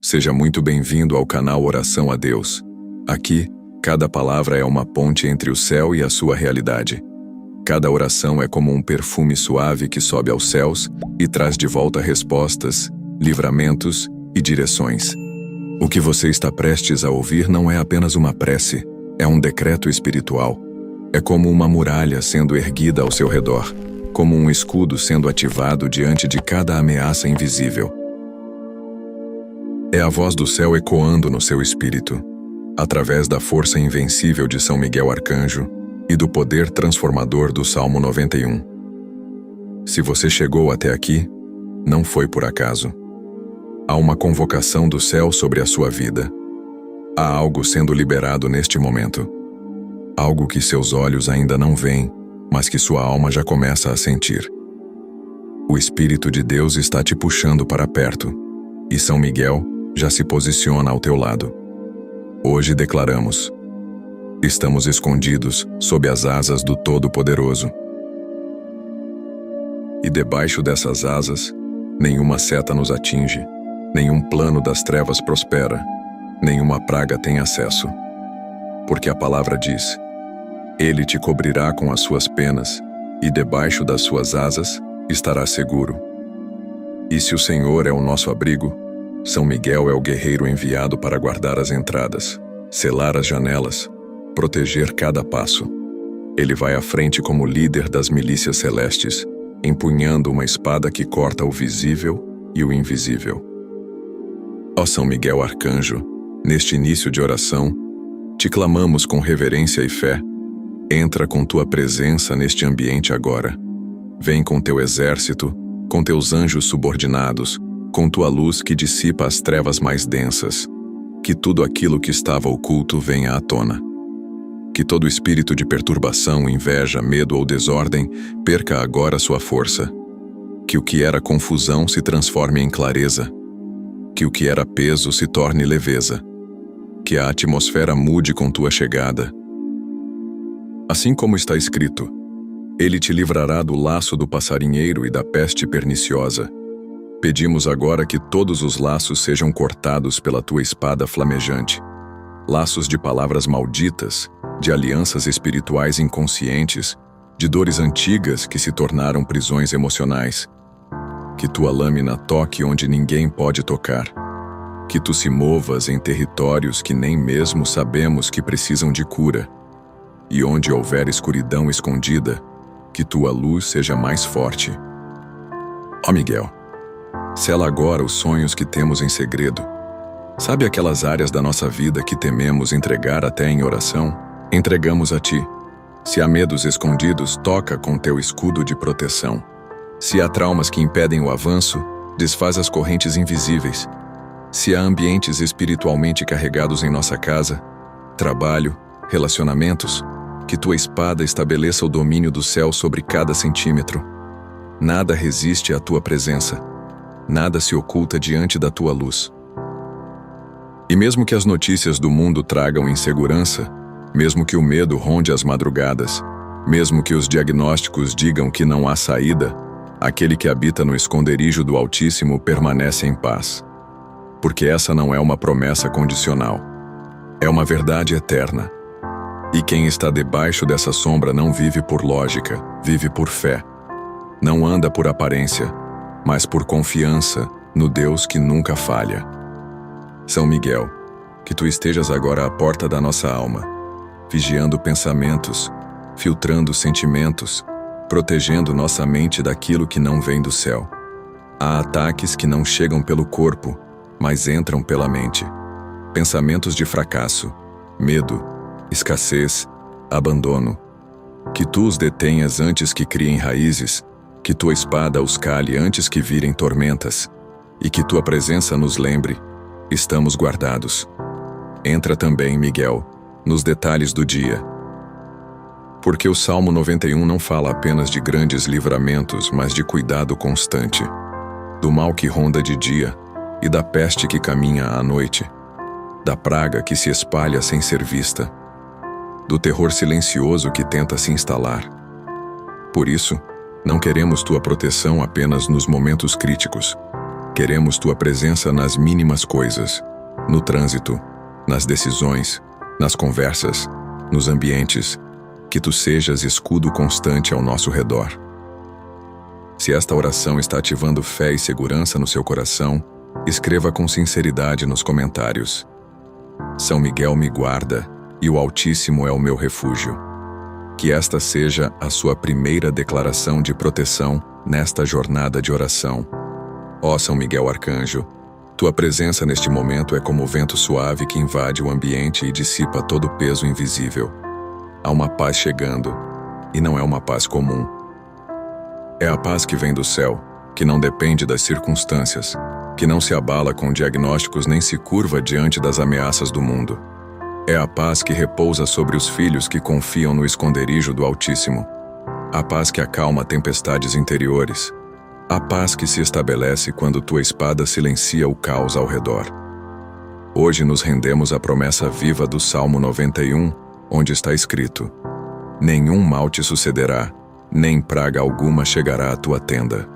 Seja muito bem-vindo ao canal Oração a Deus. Aqui, cada palavra é uma ponte entre o céu e a sua realidade. Cada oração é como um perfume suave que sobe aos céus e traz de volta respostas, livramentos e direções. O que você está prestes a ouvir não é apenas uma prece, é um decreto espiritual. É como uma muralha sendo erguida ao seu redor, como um escudo sendo ativado diante de cada ameaça invisível. É a voz do céu ecoando no seu espírito, através da força invencível de São Miguel Arcanjo e do poder transformador do Salmo 91. Se você chegou até aqui, não foi por acaso. Há uma convocação do céu sobre a sua vida. Há algo sendo liberado neste momento. Algo que seus olhos ainda não veem, mas que sua alma já começa a sentir. O Espírito de Deus está te puxando para perto, e São Miguel já se posiciona ao teu lado. Hoje declaramos: estamos escondidos sob as asas do Todo-Poderoso. E debaixo dessas asas, nenhuma seta nos atinge, nenhum plano das trevas prospera, nenhuma praga tem acesso. Porque a palavra diz: Ele te cobrirá com as suas penas, e debaixo das suas asas estará seguro. E se o Senhor é o nosso abrigo, São Miguel é o guerreiro enviado para guardar as entradas, selar as janelas, proteger cada passo. Ele vai à frente como líder das milícias celestes, empunhando uma espada que corta o visível e o invisível. Ó São Miguel Arcanjo, neste início de oração, te clamamos com reverência e fé. Entra com tua presença neste ambiente agora. Vem com teu exército, com teus anjos subordinados, com tua luz que dissipa as trevas mais densas. Que tudo aquilo que estava oculto venha à tona. Que todo espírito de perturbação, inveja, medo ou desordem perca agora sua força. Que o que era confusão se transforme em clareza. Que o que era peso se torne leveza. Que a atmosfera mude com tua chegada. Assim como está escrito: Ele te livrará do laço do passarinheiro e da peste perniciosa. Pedimos agora que todos os laços sejam cortados pela tua espada flamejante. Laços de palavras malditas, de alianças espirituais inconscientes, de dores antigas que se tornaram prisões emocionais. Que tua lâmina toque onde ninguém pode tocar. Que tu se movas em territórios que nem mesmo sabemos que precisam de cura. E onde houver escuridão escondida, que tua luz seja mais forte. Ó Miguel, sela agora os sonhos que temos em segredo. Sabe aquelas áreas da nossa vida que tememos entregar até em oração? Entregamos a ti. Se há medos escondidos, toca com teu escudo de proteção. Se há traumas que impedem o avanço, desfaz as correntes invisíveis. Se há ambientes espiritualmente carregados em nossa casa, trabalho, relacionamentos, que tua espada estabeleça o domínio do céu sobre cada centímetro. Nada resiste à tua presença. Nada se oculta diante da tua luz. E mesmo que as notícias do mundo tragam insegurança, mesmo que o medo ronde as madrugadas, mesmo que os diagnósticos digam que não há saída, aquele que habita no esconderijo do Altíssimo permanece em paz. Porque essa não é uma promessa condicional. É uma verdade eterna. E quem está debaixo dessa sombra não vive por lógica, vive por fé. Não anda por aparência, mas por confiança no Deus que nunca falha. São Miguel, que tu estejas agora à porta da nossa alma, vigiando pensamentos, filtrando sentimentos, protegendo nossa mente daquilo que não vem do céu. Há ataques que não chegam pelo corpo, mas entram pela mente. Pensamentos de fracasso, medo, escassez, abandono. Que tu os detenhas antes que criem raízes, que tua espada os cale antes que virem tormentas, e que tua presença nos lembre: estamos guardados. Entra também, Miguel, nos detalhes do dia. Porque o Salmo 91 não fala apenas de grandes livramentos, mas de cuidado constante, do mal que ronda de dia e da peste que caminha à noite, da praga que se espalha sem ser vista, do terror silencioso que tenta se instalar. Por isso, não queremos tua proteção apenas nos momentos críticos. Queremos tua presença nas mínimas coisas, no trânsito, nas decisões, nas conversas, nos ambientes, que tu sejas escudo constante ao nosso redor. Se esta oração está ativando fé e segurança no seu coração, escreva com sinceridade nos comentários: São Miguel me guarda e o Altíssimo é o meu refúgio. Que esta seja a sua primeira declaração de proteção nesta jornada de oração. Ó São Miguel Arcanjo, tua presença neste momento é como o vento suave que invade o ambiente e dissipa todo o peso invisível. Há uma paz chegando, e não é uma paz comum. É a paz que vem do céu, que não depende das circunstâncias, que não se abala com diagnósticos nem se curva diante das ameaças do mundo. É a paz que repousa sobre os filhos que confiam no esconderijo do Altíssimo. A paz que acalma tempestades interiores. A paz que se estabelece quando tua espada silencia o caos ao redor. Hoje nos rendemos à promessa viva do Salmo 91, onde está escrito: Nenhum mal te sucederá, nem praga alguma chegará à tua tenda.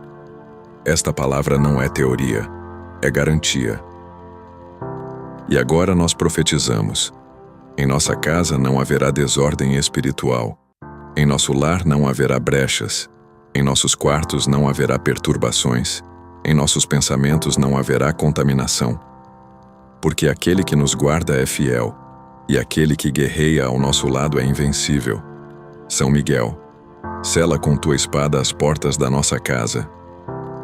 Esta palavra não é teoria, é garantia. E agora nós profetizamos: em nossa casa não haverá desordem espiritual. Em nosso lar não haverá brechas. Em nossos quartos não haverá perturbações. Em nossos pensamentos não haverá contaminação. Porque aquele que nos guarda é fiel, e aquele que guerreia ao nosso lado é invencível. São Miguel, sela com tua espada as portas da nossa casa.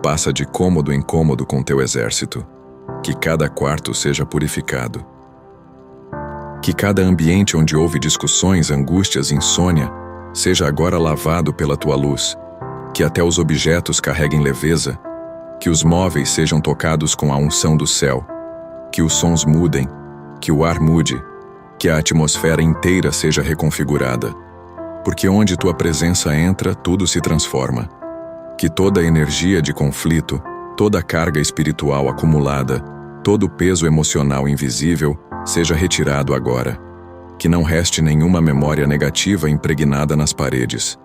Passa de cômodo em cômodo com teu exército. Que cada quarto seja purificado. Que cada ambiente onde houve discussões, angústias, insônia, seja agora lavado pela tua luz. Que até os objetos carreguem leveza. Que os móveis sejam tocados com a unção do céu. Que os sons mudem. Que o ar mude. Que a atmosfera inteira seja reconfigurada. Porque onde tua presença entra, tudo se transforma. Que toda a energia de conflito, toda a carga espiritual acumulada, todo o peso emocional invisível, seja retirado agora. Que não reste nenhuma memória negativa impregnada nas paredes.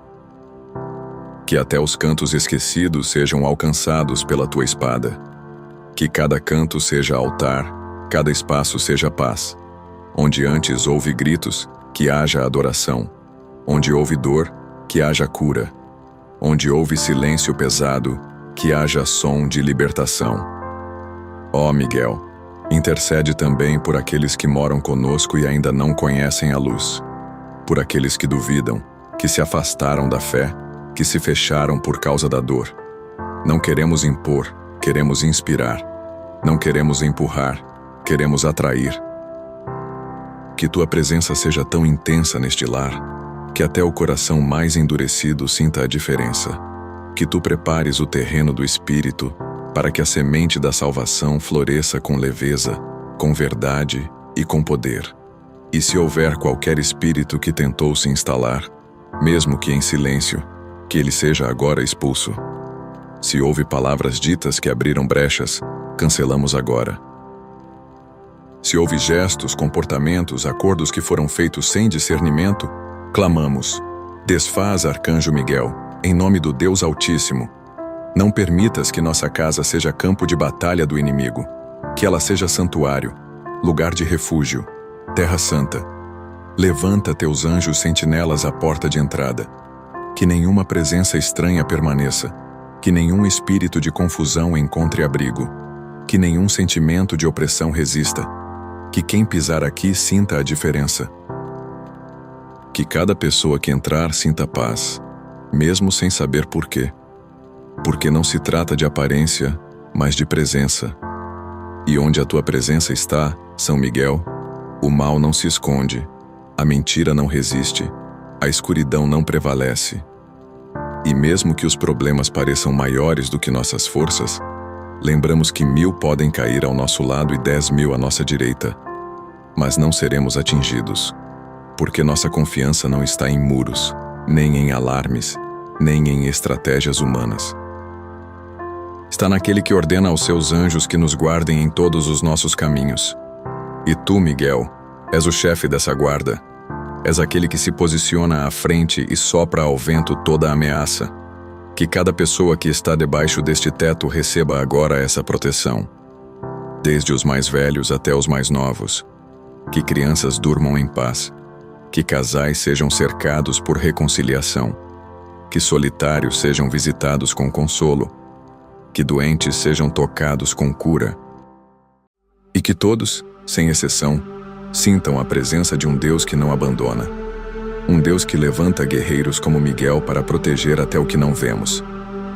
Que até os cantos esquecidos sejam alcançados pela tua espada. Que cada canto seja altar, cada espaço seja paz. Onde antes houve gritos, que haja adoração. Onde houve dor, que haja cura. Onde houve silêncio pesado, que haja som de libertação. Ó Miguel, intercede também por aqueles que moram conosco e ainda não conhecem a luz. Por aqueles que duvidam, que se afastaram da fé, que se fecharam por causa da dor. Não queremos impor, queremos inspirar. Não queremos empurrar, queremos atrair. Que tua presença seja tão intensa neste lar, que até o coração mais endurecido sinta a diferença. Que tu prepares o terreno do Espírito, para que a semente da salvação floresça com leveza, com verdade e com poder. E se houver qualquer espírito que tentou se instalar, mesmo que em silêncio, que ele seja agora expulso. Se houve palavras ditas que abriram brechas, cancelamos agora. Se houve gestos, comportamentos, acordos que foram feitos sem discernimento, clamamos: desfaz, Arcanjo Miguel, em nome do Deus Altíssimo. Não permitas que nossa casa seja campo de batalha do inimigo, que ela seja santuário, lugar de refúgio, terra santa. Levanta teus anjos sentinelas à porta de entrada. Que nenhuma presença estranha permaneça, que nenhum espírito de confusão encontre abrigo, que nenhum sentimento de opressão resista, que quem pisar aqui sinta a diferença. Que cada pessoa que entrar sinta paz, mesmo sem saber por quê. Porque não se trata de aparência, mas de presença. E onde a tua presença está, São Miguel, o mal não se esconde, a mentira não resiste, a escuridão não prevalece. E mesmo que os problemas pareçam maiores do que nossas forças, lembramos que 1000 podem cair ao nosso lado e 10.000 à nossa direita, mas não seremos atingidos, porque nossa confiança não está em muros, nem em alarmes, nem em estratégias humanas. Está naquele que ordena aos seus anjos que nos guardem em todos os nossos caminhos. E tu, Miguel, és o chefe dessa guarda. És aquele que se posiciona à frente e sopra ao vento toda a ameaça. Que cada pessoa que está debaixo deste teto receba agora essa proteção, desde os mais velhos até os mais novos. Que crianças durmam em paz. Que casais sejam cercados por reconciliação. Que solitários sejam visitados com consolo. Que doentes sejam tocados com cura. E que todos, sem exceção, sintam a presença de um Deus que não abandona. Um Deus que levanta guerreiros como Miguel para proteger até o que não vemos.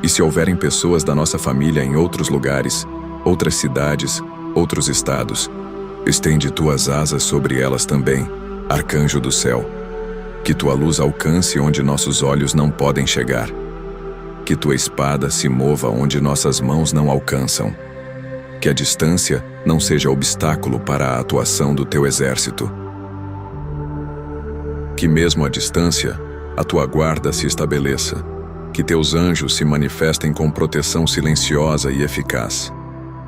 E se houverem pessoas da nossa família em outros lugares, outras cidades, outros estados, estende tuas asas sobre elas também, arcanjo do céu. Que tua luz alcance onde nossos olhos não podem chegar. Que tua espada se mova onde nossas mãos não alcançam. Que a distância não seja obstáculo para a atuação do teu exército. Que mesmo à distância, a tua guarda se estabeleça. Que teus anjos se manifestem com proteção silenciosa e eficaz.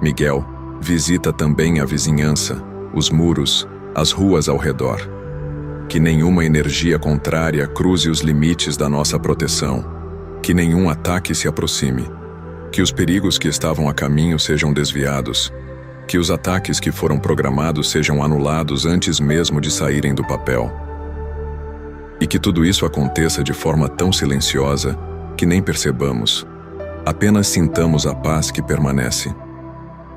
Miguel, visita também a vizinhança, os muros, as ruas ao redor. Que nenhuma energia contrária cruze os limites da nossa proteção. Que nenhum ataque se aproxime. Que os perigos que estavam a caminho sejam desviados. Que os ataques que foram programados sejam anulados antes mesmo de saírem do papel. E que tudo isso aconteça de forma tão silenciosa que nem percebamos. Apenas sintamos a paz que permanece.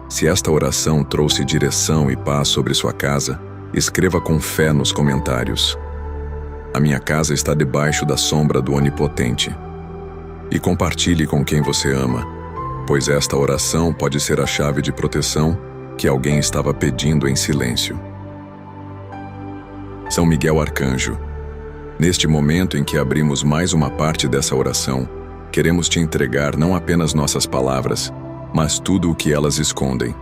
Se esta oração trouxe direção e paz sobre sua casa, escreva com fé nos comentários. A minha casa está debaixo da sombra do Onipotente. E compartilhe com quem você ama, pois esta oração pode ser a chave de proteção que alguém estava pedindo em silêncio. São Miguel Arcanjo, neste momento em que abrimos mais uma parte dessa oração, queremos te entregar não apenas nossas palavras, mas tudo o que elas escondem.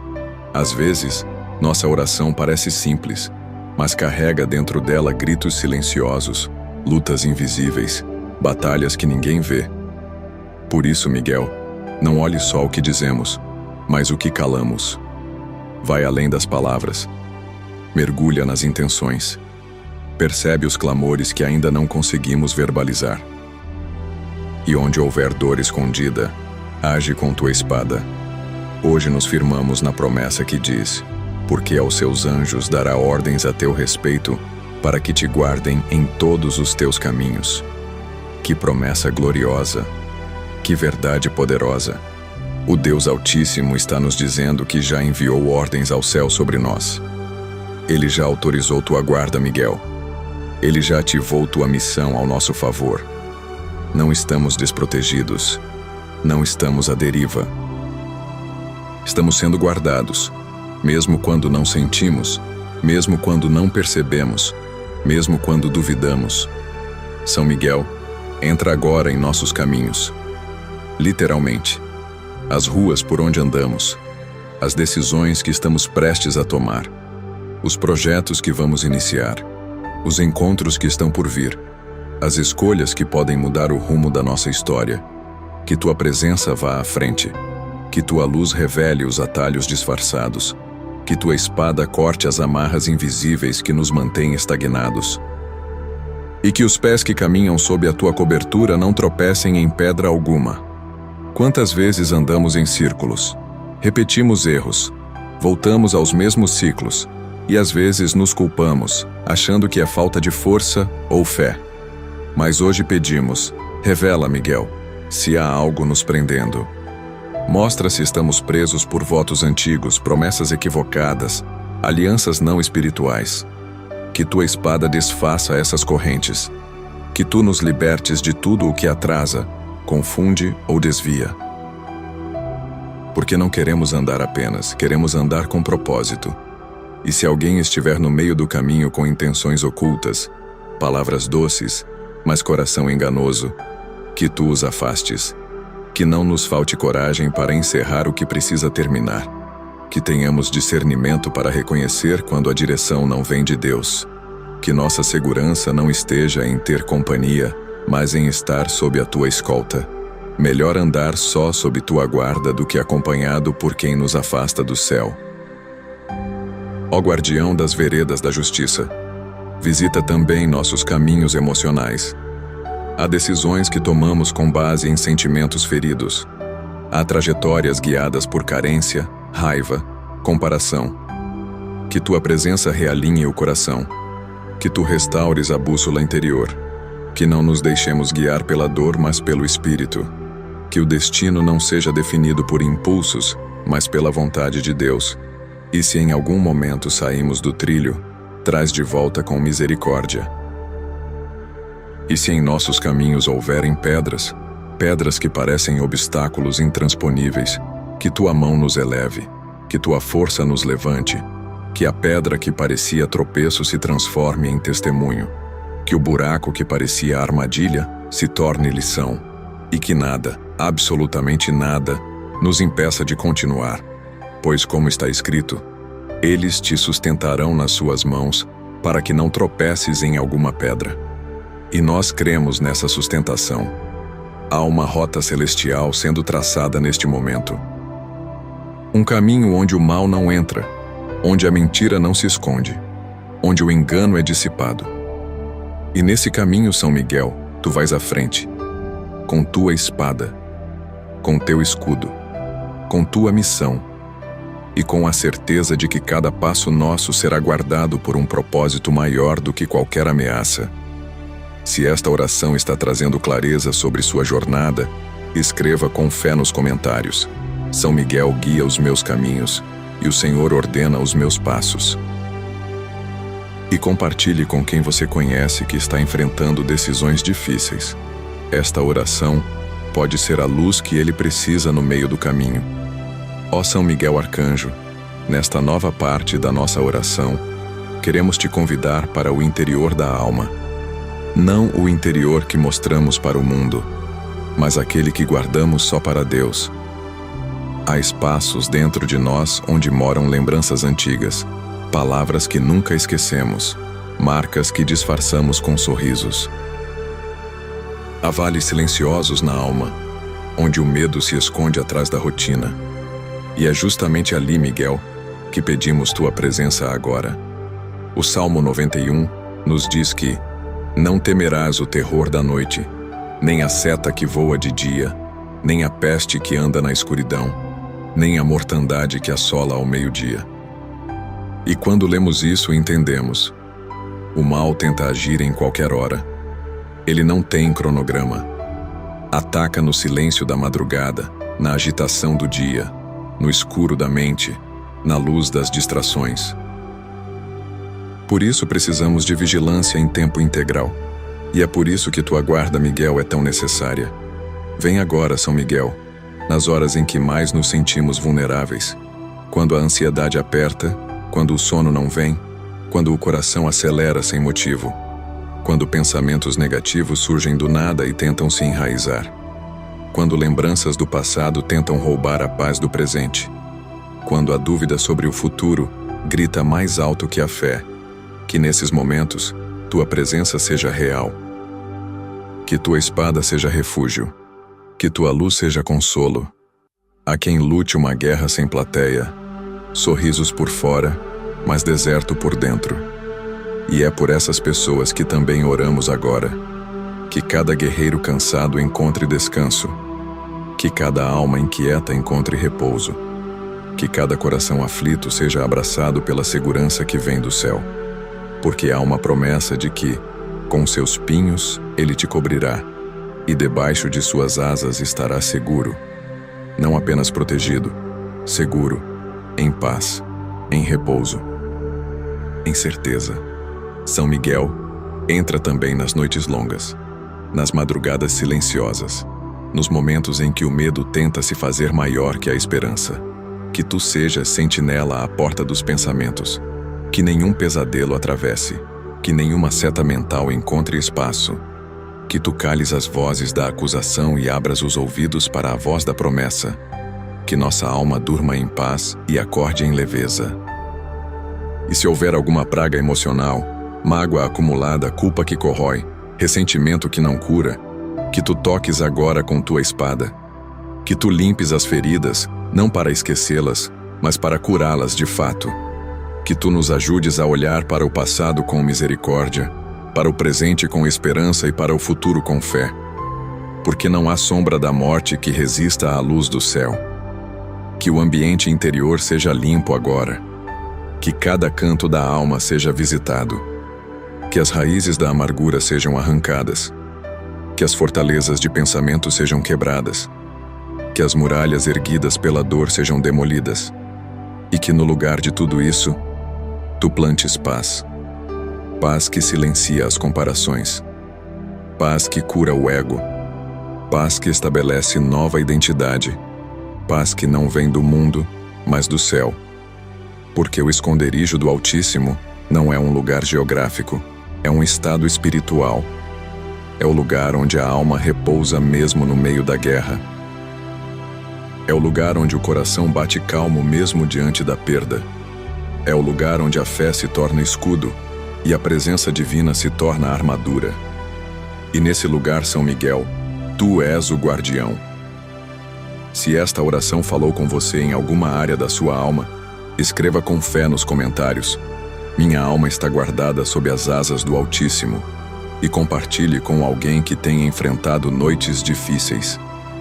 Às vezes, nossa oração parece simples, mas carrega dentro dela gritos silenciosos, lutas invisíveis, batalhas que ninguém vê. Por isso, Miguel, não olhe só o que dizemos, mas o que calamos. Vai além das palavras. Mergulha nas intenções. Percebe os clamores que ainda não conseguimos verbalizar. E onde houver dor escondida, age com tua espada. Hoje nos firmamos na promessa que diz: porque aos seus anjos dará ordens a teu respeito, para que te guardem em todos os teus caminhos. Que promessa gloriosa! Que verdade poderosa! O Deus Altíssimo está nos dizendo que já enviou ordens ao céu sobre nós. Ele já autorizou tua guarda, Miguel. Ele já ativou tua missão ao nosso favor. Não estamos desprotegidos. Não estamos à deriva. Estamos sendo guardados, mesmo quando não sentimos, mesmo quando não percebemos, mesmo quando duvidamos. São Miguel, entra agora em nossos caminhos. Literalmente, as ruas por onde andamos, as decisões que estamos prestes a tomar, os projetos que vamos iniciar, os encontros que estão por vir, as escolhas que podem mudar o rumo da nossa história. Que tua presença vá à frente, que tua luz revele os atalhos disfarçados, que tua espada corte as amarras invisíveis que nos mantêm estagnados. E que os pés que caminham sob a tua cobertura não tropecem em pedra alguma. Quantas vezes andamos em círculos, repetimos erros, voltamos aos mesmos ciclos, e às vezes nos culpamos, achando que é falta de força ou fé. Mas hoje pedimos: revela, Miguel, se há algo nos prendendo. Mostra se estamos presos por votos antigos, promessas equivocadas, alianças não espirituais. Que tua espada desfaça essas correntes. Que tu nos libertes de tudo o que atrasa, confunde ou desvia. Porque não queremos andar apenas, queremos andar com propósito. E se alguém estiver no meio do caminho com intenções ocultas, palavras doces, mas coração enganoso, que tu os afastes. Que não nos falte coragem para encerrar o que precisa terminar. Que tenhamos discernimento para reconhecer quando a direção não vem de Deus. Que nossa segurança não esteja em ter companhia, mas em estar sob a tua escolta. Melhor andar só sob tua guarda do que acompanhado por quem nos afasta do céu. Ó guardião das veredas da justiça, visita também nossos caminhos emocionais. Há decisões que tomamos com base em sentimentos feridos. Há trajetórias guiadas por carência, raiva, comparação. Que tua presença realinhe o coração. Que tu restaures a bússola interior. Que não nos deixemos guiar pela dor, mas pelo Espírito. Que o destino não seja definido por impulsos, mas pela vontade de Deus. E se em algum momento saímos do trilho, traz de volta com misericórdia. E se em nossos caminhos houverem pedras, pedras que parecem obstáculos intransponíveis, que tua mão nos eleve, que tua força nos levante, que a pedra que parecia tropeço se transforme em testemunho, que o buraco que parecia armadilha se torne lição, e que nada, absolutamente nada, nos impeça de continuar, pois como está escrito, eles te sustentarão nas suas mãos, para que não tropeces em alguma pedra. E nós cremos nessa sustentação. Há uma rota celestial sendo traçada neste momento. Um caminho onde o mal não entra, onde a mentira não se esconde, onde o engano é dissipado. E nesse caminho, São Miguel, tu vais à frente, com tua espada, com teu escudo, com tua missão, e com a certeza de que cada passo nosso será guardado por um propósito maior do que qualquer ameaça. Se esta oração está trazendo clareza sobre sua jornada, escreva com fé nos comentários. São Miguel guia os meus caminhos, e o Senhor ordena os meus passos. E compartilhe com quem você conhece que está enfrentando decisões difíceis. Esta oração pode ser a luz que ele precisa no meio do caminho. Ó São Miguel Arcanjo, nesta nova parte da nossa oração, queremos te convidar para o interior da alma. Não o interior que mostramos para o mundo, mas aquele que guardamos só para Deus. Há espaços dentro de nós onde moram lembranças antigas, palavras que nunca esquecemos, marcas que disfarçamos com sorrisos. Há vales silenciosos na alma, onde o medo se esconde atrás da rotina. E é justamente ali, Miguel, que pedimos tua presença agora. O Salmo 91 nos diz que não temerás o terror da noite, nem a seta que voa de dia, nem a peste que anda na escuridão, nem a mortandade que assola ao meio-dia. E quando lemos isso, entendemos. O mal tenta agir em qualquer hora. Ele não tem cronograma. Ataca no silêncio da madrugada, na agitação do dia, no escuro da mente, na luz das distrações. Por isso precisamos de vigilância em tempo integral. E é por isso que tua guarda, Miguel, é tão necessária. Vem agora, São Miguel, nas horas em que mais nos sentimos vulneráveis. Quando a ansiedade aperta, quando o sono não vem, quando o coração acelera sem motivo, quando pensamentos negativos surgem do nada e tentam se enraizar, quando lembranças do passado tentam roubar a paz do presente, quando a dúvida sobre o futuro grita mais alto que a fé. Que nesses momentos, tua presença seja real. Que tua espada seja refúgio. Que tua luz seja consolo. Há quem lute uma guerra sem plateia, sorrisos por fora, mas deserto por dentro. E é por essas pessoas que também oramos agora. Que cada guerreiro cansado encontre descanso. Que cada alma inquieta encontre repouso. Que cada coração aflito seja abraçado pela segurança que vem do céu. Porque há uma promessa de que, com seus pinhos, ele te cobrirá, e debaixo de suas asas estará seguro, não apenas protegido, seguro, em paz, em repouso, em certeza. São Miguel entra também nas noites longas, nas madrugadas silenciosas, nos momentos em que o medo tenta se fazer maior que a esperança. Que tu sejas sentinela à porta dos pensamentos, que nenhum pesadelo atravesse, que nenhuma seta mental encontre espaço, que tu cales as vozes da acusação e abras os ouvidos para a voz da promessa, que nossa alma durma em paz e acorde em leveza. E se houver alguma praga emocional, mágoa acumulada, culpa que corrói, ressentimento que não cura, que tu toques agora com tua espada, que tu limpes as feridas, não para esquecê-las, mas para curá-las de fato. Que tu nos ajudes a olhar para o passado com misericórdia, para o presente com esperança e para o futuro com fé. Porque não há sombra da morte que resista à luz do céu. Que o ambiente interior seja limpo agora. Que cada canto da alma seja visitado. Que as raízes da amargura sejam arrancadas. Que as fortalezas de pensamento sejam quebradas. Que as muralhas erguidas pela dor sejam demolidas. E que no lugar de tudo isso, tu plantes paz. Paz que silencia as comparações. Paz que cura o ego. Paz que estabelece nova identidade. Paz que não vem do mundo, mas do céu. Porque o esconderijo do Altíssimo não é um lugar geográfico, é um estado espiritual. É o lugar onde a alma repousa mesmo no meio da guerra. É o lugar onde o coração bate calmo mesmo diante da perda. É o lugar onde a fé se torna escudo e a presença divina se torna armadura. E nesse lugar, São Miguel, tu és o guardião. Se esta oração falou com você em alguma área da sua alma, escreva com fé nos comentários: minha alma está guardada sob as asas do Altíssimo. E compartilhe com alguém que tenha enfrentado noites difíceis.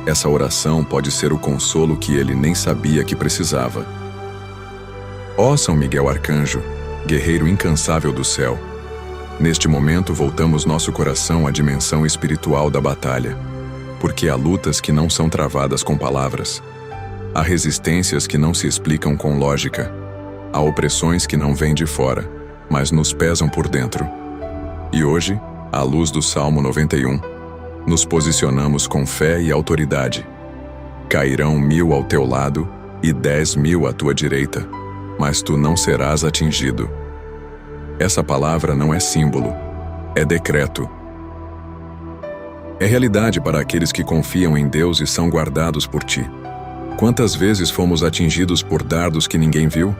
Essa oração pode ser o consolo que ele nem sabia que precisava. Ó São Miguel Arcanjo, guerreiro incansável do céu, neste momento voltamos nosso coração à dimensão espiritual da batalha, porque há lutas que não são travadas com palavras, há resistências que não se explicam com lógica, há opressões que não vêm de fora, mas nos pesam por dentro. E hoje, à luz do Salmo 91, nos posicionamos com fé e autoridade. Cairão 1000 ao teu lado e 10.000 à tua direita, mas tu não serás atingido. Essa palavra não é símbolo, é decreto. É realidade para aqueles que confiam em Deus e são guardados por ti. Quantas vezes fomos atingidos por dardos que ninguém viu?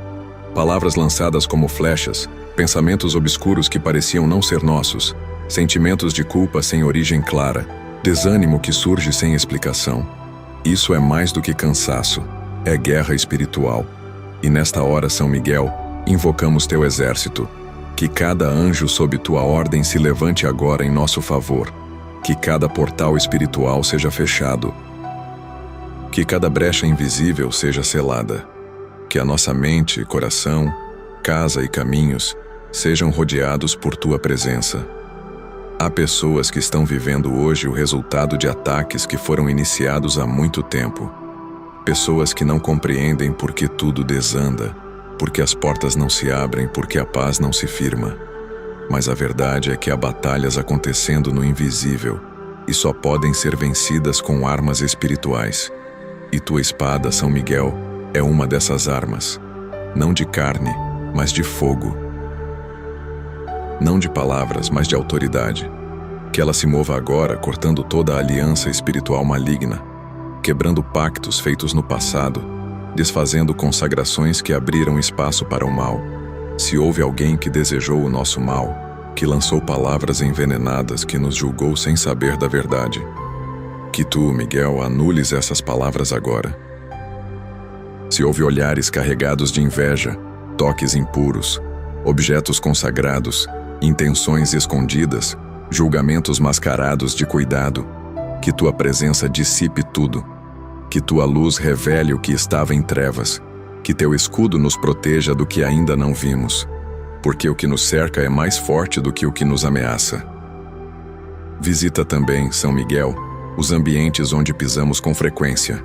Palavras lançadas como flechas, pensamentos obscuros que pareciam não ser nossos, sentimentos de culpa sem origem clara, desânimo que surge sem explicação. Isso é mais do que cansaço, é guerra espiritual. E nesta hora, São Miguel, invocamos teu exército. Que cada anjo sob tua ordem se levante agora em nosso favor. Que cada portal espiritual seja fechado. Que cada brecha invisível seja selada. Que a nossa mente, coração, casa e caminhos sejam rodeados por tua presença. Há pessoas que estão vivendo hoje o resultado de ataques que foram iniciados há muito tempo. Pessoas que não compreendem por que tudo desanda, porque as portas não se abrem, porque a paz não se firma. Mas a verdade é que há batalhas acontecendo no invisível e só podem ser vencidas com armas espirituais. E tua espada, São Miguel, é uma dessas armas. Não de carne, mas de fogo. Não de palavras, mas de autoridade. Que ela se mova agora, cortando toda a aliança espiritual maligna, quebrando pactos feitos no passado, desfazendo consagrações que abriram espaço para o mal. Se houve alguém que desejou o nosso mal, que lançou palavras envenenadas, que nos julgou sem saber da verdade, que tu, Miguel, anules essas palavras agora. Se houve olhares carregados de inveja, toques impuros, objetos consagrados, intenções escondidas, julgamentos mascarados de cuidado, que tua presença dissipe tudo, que tua luz revele o que estava em trevas, que teu escudo nos proteja do que ainda não vimos, porque o que nos cerca é mais forte do que o que nos ameaça. Visita também, São Miguel, os ambientes onde pisamos com frequência.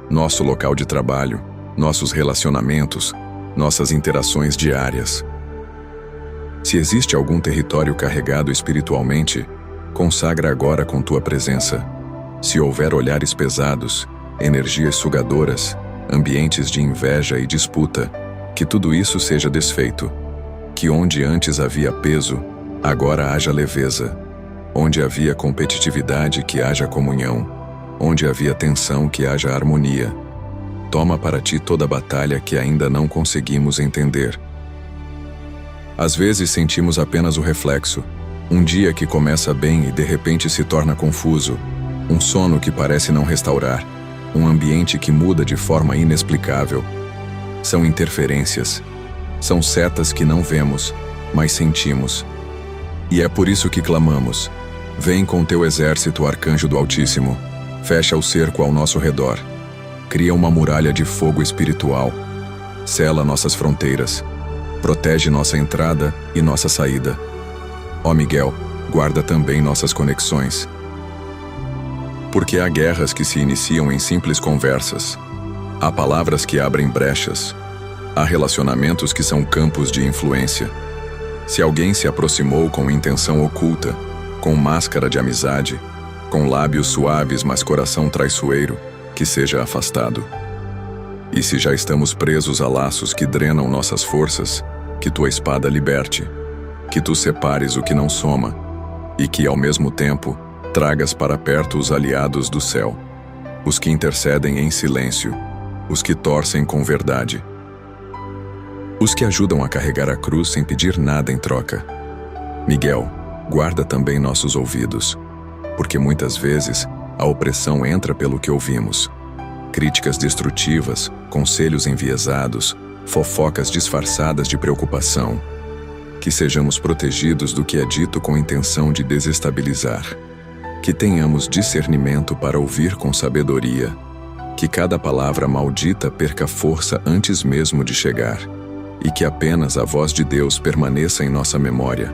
Nosso local de trabalho, nossos relacionamentos, nossas interações diárias. Se existe algum território carregado espiritualmente, consagra agora com tua presença. Se houver olhares pesados, energias sugadoras, ambientes de inveja e disputa, que tudo isso seja desfeito. Que onde antes havia peso, agora haja leveza. Onde havia competitividade, que haja comunhão. Onde havia tensão, que haja harmonia. Toma para ti toda a batalha que ainda não conseguimos entender. Às vezes sentimos apenas o reflexo, um dia que começa bem e de repente se torna confuso, um sono que parece não restaurar, um ambiente que muda de forma inexplicável. São interferências, são setas que não vemos, mas sentimos. E é por isso que clamamos: vem com teu exército, arcanjo do Altíssimo, fecha o cerco ao nosso redor, cria uma muralha de fogo espiritual, sela nossas fronteiras, protege nossa entrada e nossa saída. Ó Miguel, guarda também nossas conexões. Porque há guerras que se iniciam em simples conversas, há palavras que abrem brechas, há relacionamentos que são campos de influência. Se alguém se aproximou com intenção oculta, com máscara de amizade, com lábios suaves mas coração traiçoeiro, que seja afastado. E se já estamos presos a laços que drenam nossas forças, que tua espada liberte, que tu separes o que não soma, e que, ao mesmo tempo, tragas para perto os aliados do céu, os que intercedem em silêncio, os que torcem com verdade, os que ajudam a carregar a cruz sem pedir nada em troca. Miguel, guarda também nossos ouvidos, porque muitas vezes a opressão entra pelo que ouvimos. Críticas destrutivas, conselhos enviesados, fofocas disfarçadas de preocupação. Que sejamos protegidos do que é dito com intenção de desestabilizar. Que tenhamos discernimento para ouvir com sabedoria. Que cada palavra maldita perca força antes mesmo de chegar. E que apenas a voz de Deus permaneça em nossa memória.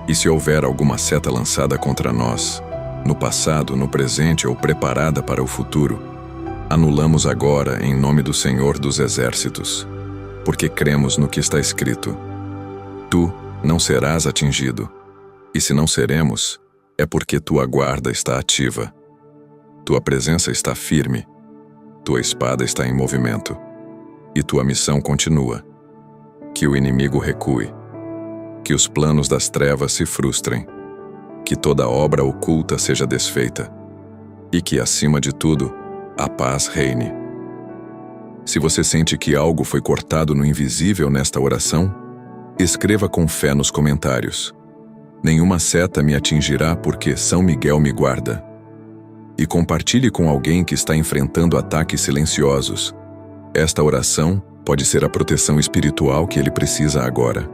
E se houver alguma seta lançada contra nós, no passado, no presente ou preparada para o futuro, anulamos agora em nome do Senhor dos Exércitos, porque cremos no que está escrito: tu não serás atingido, e se não seremos, é porque tua guarda está ativa, tua presença está firme, tua espada está em movimento, e tua missão continua. Que o inimigo recue, que os planos das trevas se frustrem, que toda obra oculta seja desfeita, e que, acima de tudo, a paz reine. Se você sente que algo foi cortado no invisível nesta oração, escreva com fé nos comentários: nenhuma seta me atingirá porque São Miguel me guarda. E compartilhe com alguém que está enfrentando ataques silenciosos. Esta oração pode ser a proteção espiritual que ele precisa agora.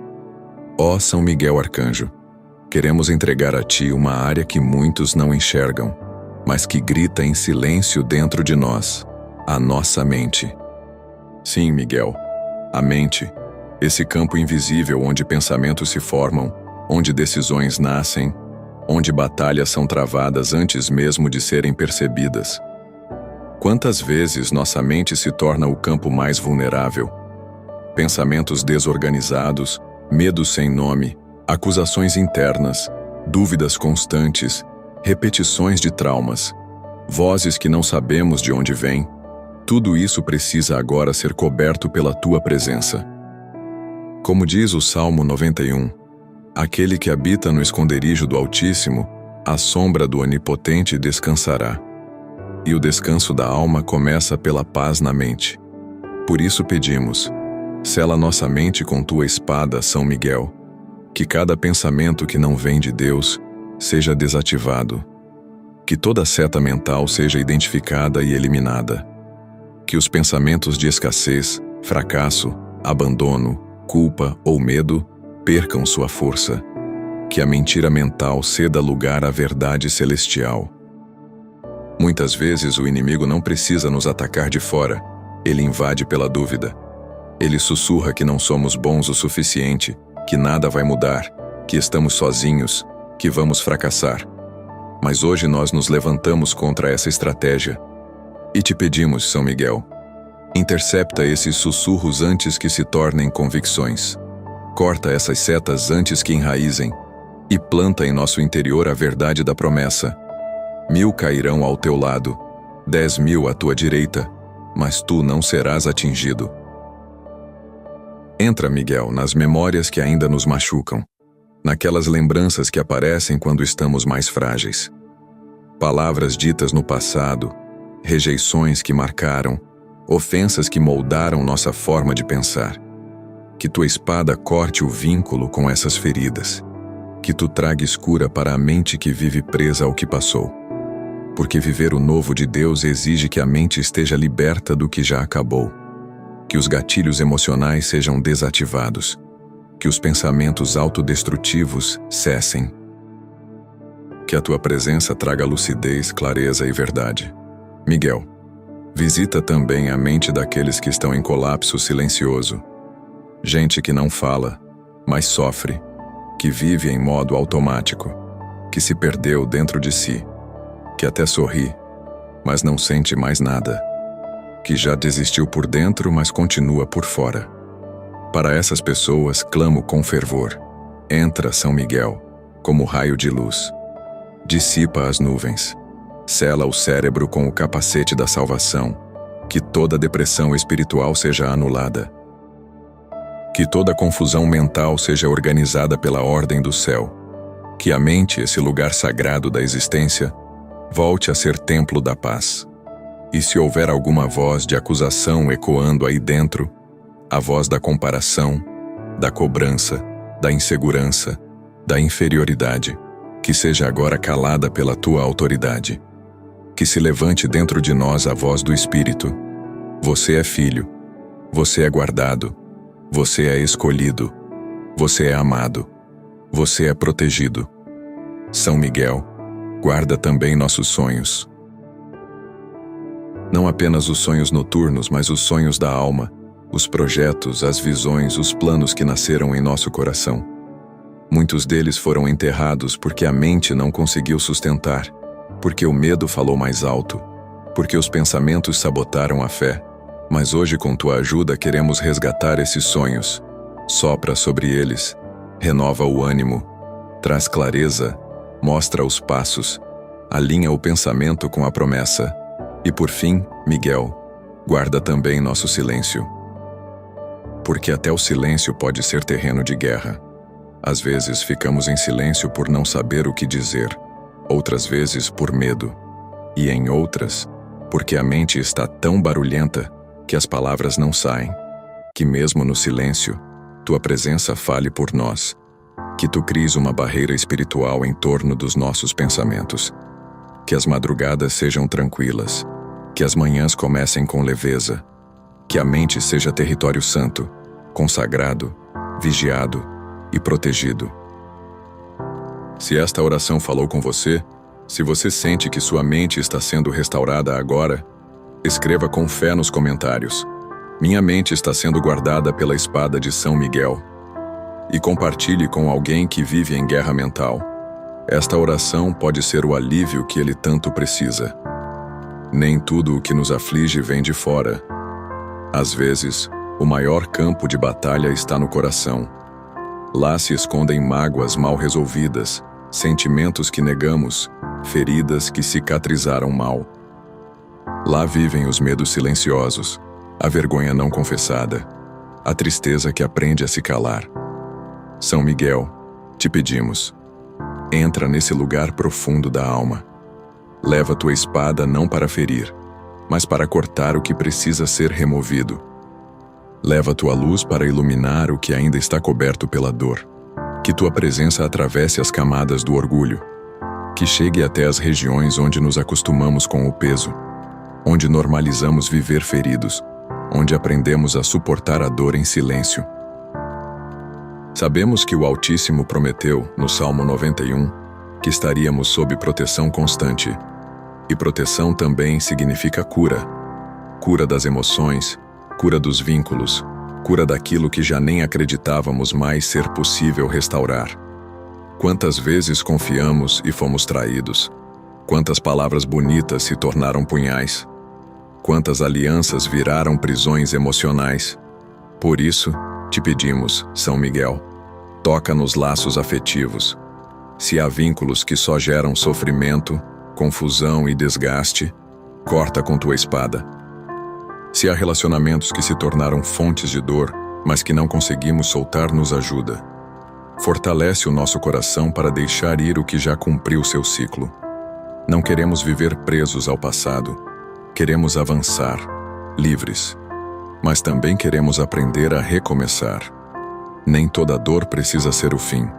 Ó São Miguel Arcanjo, queremos entregar a ti uma área que muitos não enxergam, mas que grita em silêncio dentro de nós: a nossa mente. Sim, Miguel, a mente, esse campo invisível onde pensamentos se formam, onde decisões nascem, onde batalhas são travadas antes mesmo de serem percebidas. Quantas vezes nossa mente se torna o campo mais vulnerável? Pensamentos desorganizados, medos sem nome, acusações internas, dúvidas constantes, repetições de traumas, vozes que não sabemos de onde vêm. Tudo isso precisa agora ser coberto pela tua presença. Como diz o Salmo 91, aquele que habita no esconderijo do Altíssimo, à sombra do Onipotente descansará. E o descanso da alma começa pela paz na mente. Por isso pedimos: sela nossa mente com tua espada, São Miguel, que cada pensamento que não vem de Deus seja desativado, que toda seta mental seja identificada e eliminada, que os pensamentos de escassez, fracasso, abandono, culpa ou medo percam sua força, que a mentira mental ceda lugar à verdade celestial. Muitas vezes o inimigo não precisa nos atacar de fora, ele invade pela dúvida. Ele sussurra que não somos bons o suficiente, que nada vai mudar, que estamos sozinhos, que vamos fracassar. Mas hoje nós nos levantamos contra essa estratégia e te pedimos, São Miguel, intercepta esses sussurros antes que se tornem convicções. Corta essas setas antes que enraizem e planta em nosso interior a verdade da promessa. 1000 cairão ao teu lado, 10.000 à tua direita, mas tu não serás atingido. Entra, Miguel, nas memórias que ainda nos machucam, naquelas lembranças que aparecem quando estamos mais frágeis. Palavras ditas no passado, rejeições que marcaram, ofensas que moldaram nossa forma de pensar. Que tua espada corte o vínculo com essas feridas. Que tu tragues cura para a mente que vive presa ao que passou. Porque viver o novo de Deus exige que a mente esteja liberta do que já acabou. Que os gatilhos emocionais sejam desativados. que os pensamentos autodestrutivos cessem. Que a tua presença traga lucidez, clareza e verdade. Miguel, visita também a mente daqueles que estão em colapso silencioso. Gente que não fala, mas sofre, que vive em modo automático, que se perdeu dentro de si, que até sorri, mas não sente mais nada, que já desistiu por dentro, mas continua por fora. Para essas pessoas, clamo com fervor. Entra, São Miguel, como raio de luz. Dissipa as nuvens. Sela o cérebro com o capacete da salvação. Que toda depressão espiritual seja anulada. Que toda confusão mental seja organizada pela ordem do céu. Que a mente, esse lugar sagrado da existência, volte a ser templo da paz. E se houver alguma voz de acusação ecoando aí dentro, a voz da comparação, da cobrança, da insegurança, da inferioridade, que seja agora calada pela tua autoridade. Que se levante dentro de nós a voz do Espírito. Você é filho, você é guardado, você é escolhido, você é amado, você é protegido. São Miguel, guarda também nossos sonhos. Não apenas os sonhos noturnos, mas os sonhos da alma, os projetos, as visões, os planos que nasceram em nosso coração. Muitos deles foram enterrados porque a mente não conseguiu sustentar, porque o medo falou mais alto, porque os pensamentos sabotaram a fé. Mas hoje, com tua ajuda, queremos resgatar esses sonhos. Sopra sobre eles, renova o ânimo, traz clareza, mostra os passos, alinha o pensamento com a promessa. E por fim, Miguel, guarda também nosso silêncio. Porque até o silêncio pode ser terreno de guerra. Às vezes ficamos em silêncio por não saber o que dizer, outras vezes por medo, e em outras, porque a mente está tão barulhenta que as palavras não saem. Que mesmo no silêncio, tua presença fale por nós. Que tu cries uma barreira espiritual em torno dos nossos pensamentos. Que as madrugadas sejam tranquilas, que as manhãs comecem com leveza, que a mente seja território santo, consagrado, vigiado e protegido. Se esta oração falou com você, se você sente que sua mente está sendo restaurada agora, escreva com fé nos comentários: minha mente está sendo guardada pela espada de São Miguel. E compartilhe com alguém que vive em guerra mental. Esta oração pode ser o alívio que ele tanto precisa. Nem tudo o que nos aflige vem de fora. Às vezes, o maior campo de batalha está no coração. Lá se escondem mágoas mal resolvidas, sentimentos que negamos, feridas que cicatrizaram mal. Lá vivem os medos silenciosos, a vergonha não confessada, a tristeza que aprende a se calar. São Miguel, te pedimos, entra nesse lugar profundo da alma. Leva tua espada não para ferir, mas para cortar o que precisa ser removido. Leva tua luz para iluminar o que ainda está coberto pela dor. Que tua presença atravesse as camadas do orgulho. Que chegue até as regiões onde nos acostumamos com o peso, onde normalizamos viver feridos, onde aprendemos a suportar a dor em silêncio. Sabemos que o Altíssimo prometeu, no Salmo 91, que estaríamos sob proteção constante. E proteção também significa cura. Cura das emoções, cura dos vínculos, cura daquilo que já nem acreditávamos mais ser possível restaurar. Quantas vezes confiamos e fomos traídos? Quantas palavras bonitas se tornaram punhais? Quantas alianças viraram prisões emocionais? Por isso, te pedimos, São Miguel, toca nos laços afetivos. Se há vínculos que só geram sofrimento, confusão e desgaste, corta com tua espada. Se há relacionamentos que se tornaram fontes de dor, mas que não conseguimos soltar, nos ajuda. Fortalece o nosso coração para deixar ir o que já cumpriu seu ciclo. Não queremos viver presos ao passado. Queremos avançar, livres. Mas também queremos aprender a recomeçar. Nem toda dor precisa ser o fim.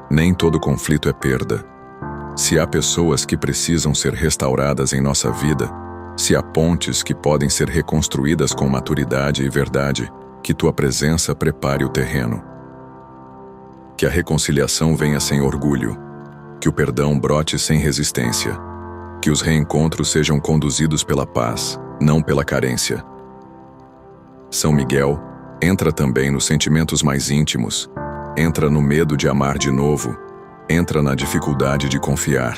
Nem todo conflito é perda. Se há pessoas que precisam ser restauradas em nossa vida, se há pontes que podem ser reconstruídas com maturidade e verdade, que tua presença prepare o terreno. Que a reconciliação venha sem orgulho. Que o perdão brote sem resistência. Que os reencontros sejam conduzidos pela paz, não pela carência. São Miguel, entra também nos sentimentos mais íntimos. Entra no medo de amar de novo. Entra na dificuldade de confiar.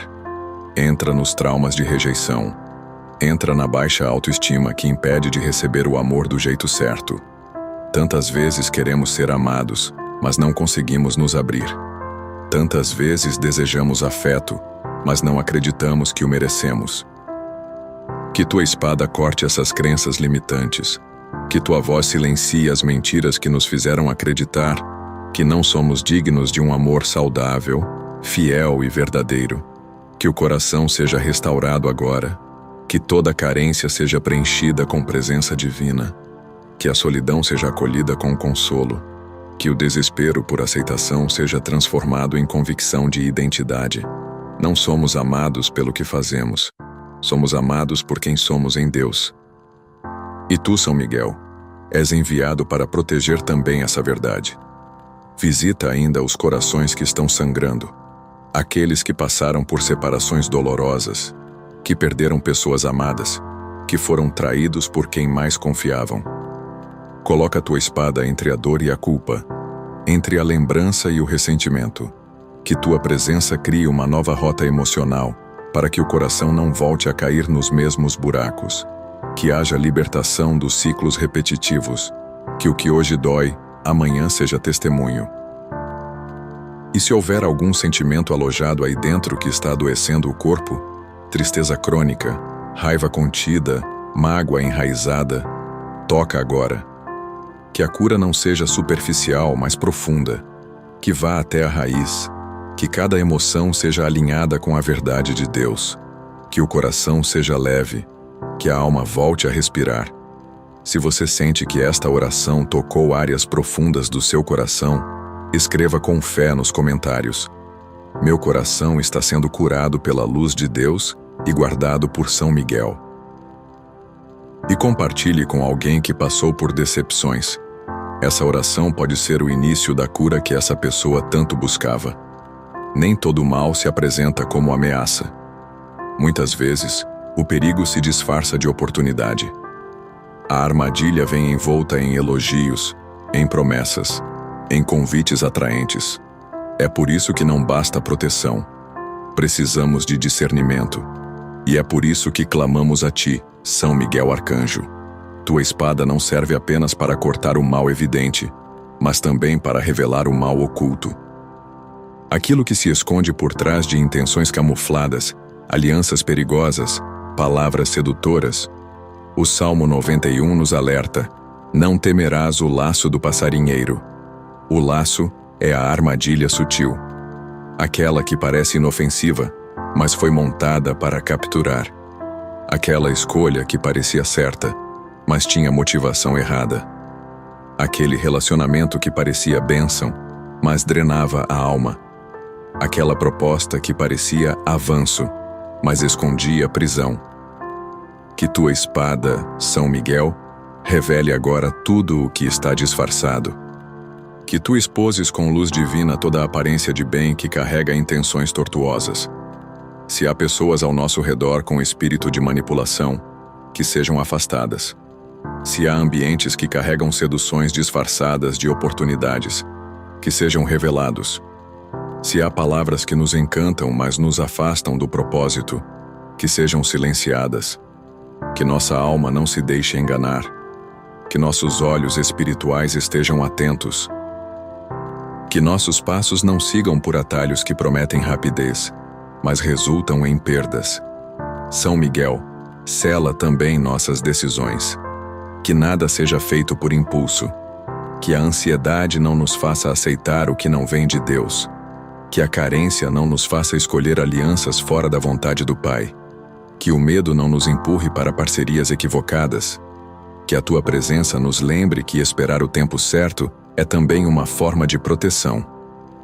Entra nos traumas de rejeição. Entra na baixa autoestima que impede de receber o amor do jeito certo. Tantas vezes queremos ser amados, mas não conseguimos nos abrir. Tantas vezes desejamos afeto, mas não acreditamos que o merecemos. Que tua espada corte essas crenças limitantes. Que tua voz silencie as mentiras que nos fizeram acreditar que não somos dignos de um amor saudável, fiel e verdadeiro. Que o coração seja restaurado agora. Que toda carência seja preenchida com presença divina. Que a solidão seja acolhida com consolo. Que o desespero por aceitação seja transformado em convicção de identidade. Não somos amados pelo que fazemos. Somos amados por quem somos em Deus. E tu, São Miguel, és enviado para proteger também essa verdade. Visita ainda os corações que estão sangrando. Aqueles que passaram por separações dolorosas, que perderam pessoas amadas, que foram traídos por quem mais confiavam. Coloca a tua espada entre a dor e a culpa, entre a lembrança e o ressentimento. Que tua presença crie uma nova rota emocional, para que o coração não volte a cair nos mesmos buracos. Que haja libertação dos ciclos repetitivos. Que o que hoje dói, amanhã seja testemunho. E se houver algum sentimento alojado aí dentro que está adoecendo o corpo, tristeza crônica, raiva contida, mágoa enraizada, toca agora. Que a cura não seja superficial, mas profunda. Que vá até a raiz. Que cada emoção seja alinhada com a verdade de Deus. Que o coração seja leve. Que a alma volte a respirar. Se você sente que esta oração tocou áreas profundas do seu coração, escreva com fé nos comentários: meu coração está sendo curado pela luz de Deus e guardado por São Miguel. E compartilhe com alguém que passou por decepções. Essa oração pode ser o início da cura que essa pessoa tanto buscava. Nem todo mal se apresenta como ameaça. Muitas vezes, o perigo se disfarça de oportunidade. A armadilha vem envolta em elogios, em promessas, em convites atraentes. É por isso que não basta proteção. Precisamos de discernimento. E é por isso que clamamos a ti, São Miguel Arcanjo. Tua espada não serve apenas para cortar o mal evidente, mas também para revelar o mal oculto. Aquilo que se esconde por trás de intenções camufladas, alianças perigosas, palavras sedutoras. O Salmo 91 nos alerta: não temerás o laço do passarinheiro. O laço é a armadilha sutil, aquela que parece inofensiva, mas foi montada para capturar. Aquela escolha que parecia certa, mas tinha motivação errada. Aquele relacionamento que parecia bênção, mas drenava a alma. Aquela proposta que parecia avanço, mas escondia prisão. Que tua espada, São Miguel, revele agora tudo o que está disfarçado. Que tu exposes com luz divina toda a aparência de bem que carrega intenções tortuosas. Se há pessoas ao nosso redor com espírito de manipulação, que sejam afastadas. Se há ambientes que carregam seduções disfarçadas de oportunidades, que sejam revelados. Se há palavras que nos encantam, mas nos afastam do propósito, que sejam silenciadas. Que nossa alma não se deixe enganar. Que nossos olhos espirituais estejam atentos. Que nossos passos não sigam por atalhos que prometem rapidez, mas resultam em perdas. São Miguel, sela também nossas decisões. Que nada seja feito por impulso. Que a ansiedade não nos faça aceitar o que não vem de Deus. Que a carência não nos faça escolher alianças fora da vontade do Pai. Que o medo não nos empurre para parcerias equivocadas. Que a tua presença nos lembre que esperar o tempo certo é também uma forma de proteção.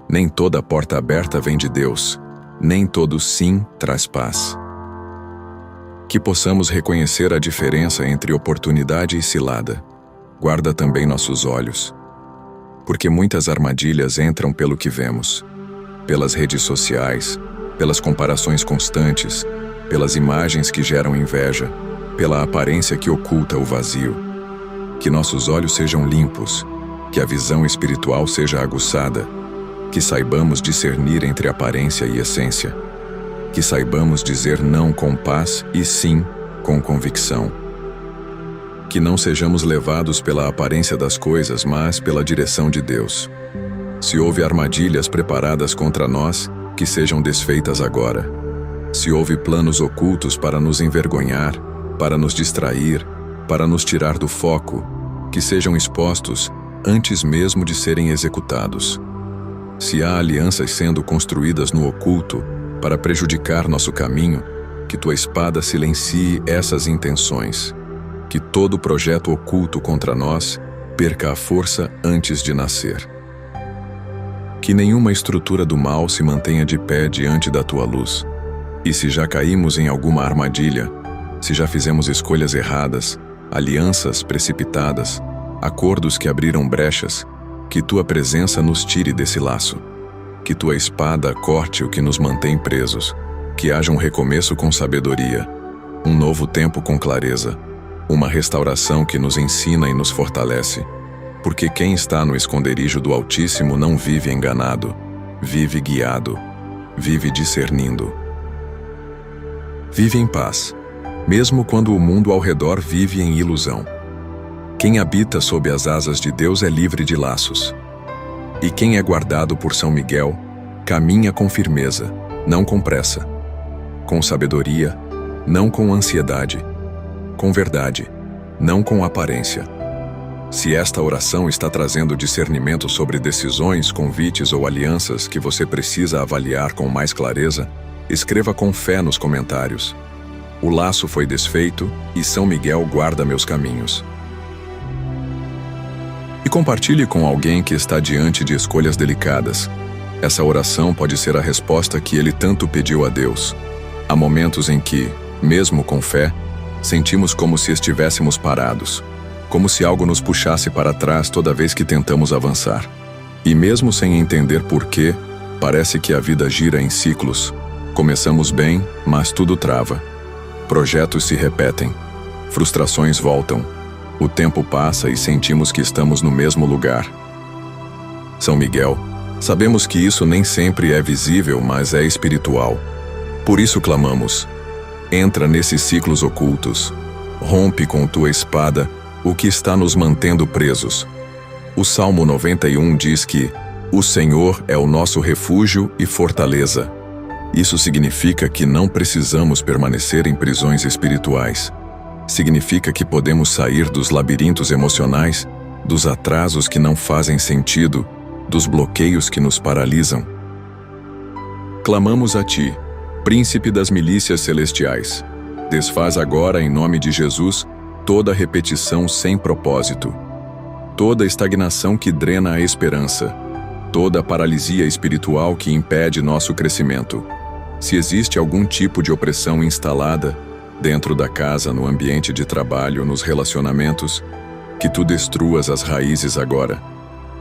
Nem toda porta aberta vem de Deus. Nem todo sim traz paz. Que possamos reconhecer a diferença entre oportunidade e cilada. Guarda também nossos olhos. Porque muitas armadilhas entram pelo que vemos, pelas redes sociais, pelas comparações constantes, pelas imagens que geram inveja, pela aparência que oculta o vazio. Que nossos olhos sejam limpos, que a visão espiritual seja aguçada, que saibamos discernir entre aparência e essência, que saibamos dizer não com paz e sim com convicção. Que não sejamos levados pela aparência das coisas, mas pela direção de Deus. Se houve armadilhas preparadas contra nós, que sejam desfeitas agora. Se houve planos ocultos para nos envergonhar, para nos distrair, para nos tirar do foco, que sejam expostos antes mesmo de serem executados. Se há alianças sendo construídas no oculto para prejudicar nosso caminho, que tua espada silencie essas intenções. Que todo projeto oculto contra nós perca a força antes de nascer. Que nenhuma estrutura do mal se mantenha de pé diante da tua luz. E se já caímos em alguma armadilha, se já fizemos escolhas erradas, alianças precipitadas, acordos que abriram brechas, que tua presença nos tire desse laço. Que tua espada corte o que nos mantém presos. Que haja um recomeço com sabedoria, um novo tempo com clareza, uma restauração que nos ensina e nos fortalece. Porque quem está no esconderijo do Altíssimo não vive enganado, vive guiado, vive discernindo. Vive em paz, mesmo quando o mundo ao redor vive em ilusão. Quem habita sob as asas de Deus é livre de laços. E quem é guardado por São Miguel, caminha com firmeza, não com pressa, com sabedoria, não com ansiedade, com verdade, não com aparência. Se esta oração está trazendo discernimento sobre decisões, convites ou alianças que você precisa avaliar com mais clareza, escreva com fé nos comentários. O laço foi desfeito e São Miguel guarda meus caminhos. E compartilhe com alguém que está diante de escolhas delicadas. Essa oração pode ser a resposta que ele tanto pediu a Deus. Há momentos em que, mesmo com fé, sentimos como se estivéssemos parados, como se algo nos puxasse para trás toda vez que tentamos avançar. E mesmo sem entender porquê, parece que a vida gira em ciclos. Começamos bem, mas tudo trava. Projetos se repetem, frustrações voltam, o tempo passa e sentimos que estamos no mesmo lugar. São Miguel, sabemos que isso nem sempre é visível, mas é espiritual. Por isso clamamos: entra nesses ciclos ocultos, rompe com tua espada o que está nos mantendo presos. O Salmo 91 diz que o Senhor é o nosso refúgio e fortaleza. Isso significa que não precisamos permanecer em prisões espirituais. Significa que podemos sair dos labirintos emocionais, dos atrasos que não fazem sentido, dos bloqueios que nos paralisam. Clamamos a ti, Príncipe das milícias celestiais. Desfaz agora, em nome de Jesus, toda repetição sem propósito, toda estagnação que drena a esperança, toda paralisia espiritual que impede nosso crescimento. Se existe algum tipo de opressão instalada, dentro da casa, no ambiente de trabalho, nos relacionamentos, que tu destruas as raízes agora.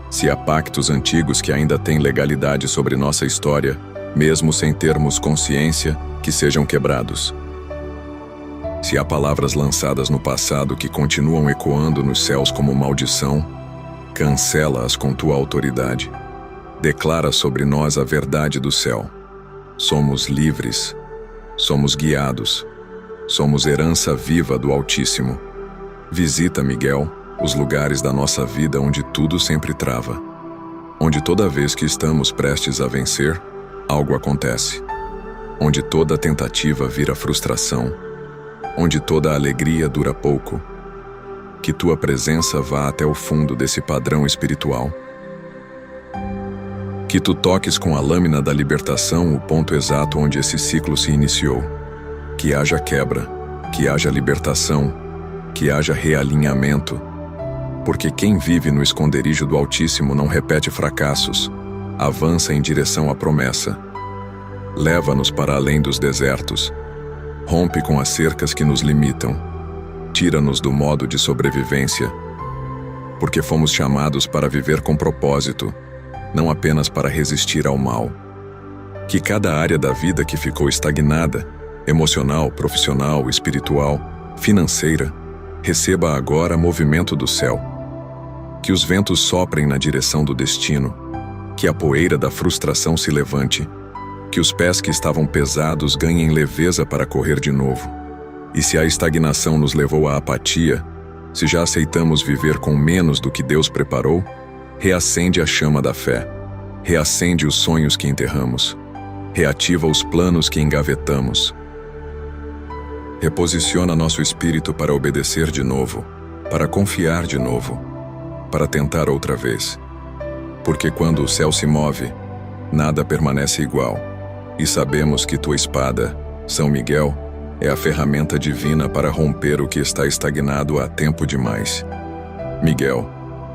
Se há pactos antigos que ainda têm legalidade sobre nossa história, mesmo sem termos consciência, que sejam quebrados. Se há palavras lançadas no passado que continuam ecoando nos céus como maldição, cancela-as com tua autoridade. Declara sobre nós a verdade do céu. Somos livres, somos guiados, somos herança viva do Altíssimo. Visita, Miguel, os lugares da nossa vida onde tudo sempre trava, onde toda vez que estamos prestes a vencer, algo acontece, onde toda tentativa vira frustração, onde toda alegria dura pouco. Que tua presença vá até o fundo desse padrão espiritual. Que tu toques com a lâmina da libertação o ponto exato onde esse ciclo se iniciou. Que haja quebra, que haja libertação, que haja realinhamento. Porque quem vive no esconderijo do Altíssimo não repete fracassos, avança em direção à promessa. Leva-nos para além dos desertos. Rompe com as cercas que nos limitam. Tira-nos do modo de sobrevivência. porque fomos chamados para viver com propósito, não apenas para resistir ao mal. Que cada área da vida que ficou estagnada, emocional, profissional, espiritual, financeira, receba agora movimento do céu. Que os ventos soprem na direção do destino, que a poeira da frustração se levante, que os pés que estavam pesados ganhem leveza para correr de novo. E se a estagnação nos levou à apatia, se já aceitamos viver com menos do que Deus preparou, reacende a chama da fé, reacende os sonhos que enterramos, reativa os planos que engavetamos. Reposiciona nosso espírito para obedecer de novo, para confiar de novo, para tentar outra vez. Porque quando o céu se move, nada permanece igual, e sabemos que tua espada, São Miguel, é a ferramenta divina para romper o que está estagnado há tempo demais. Miguel,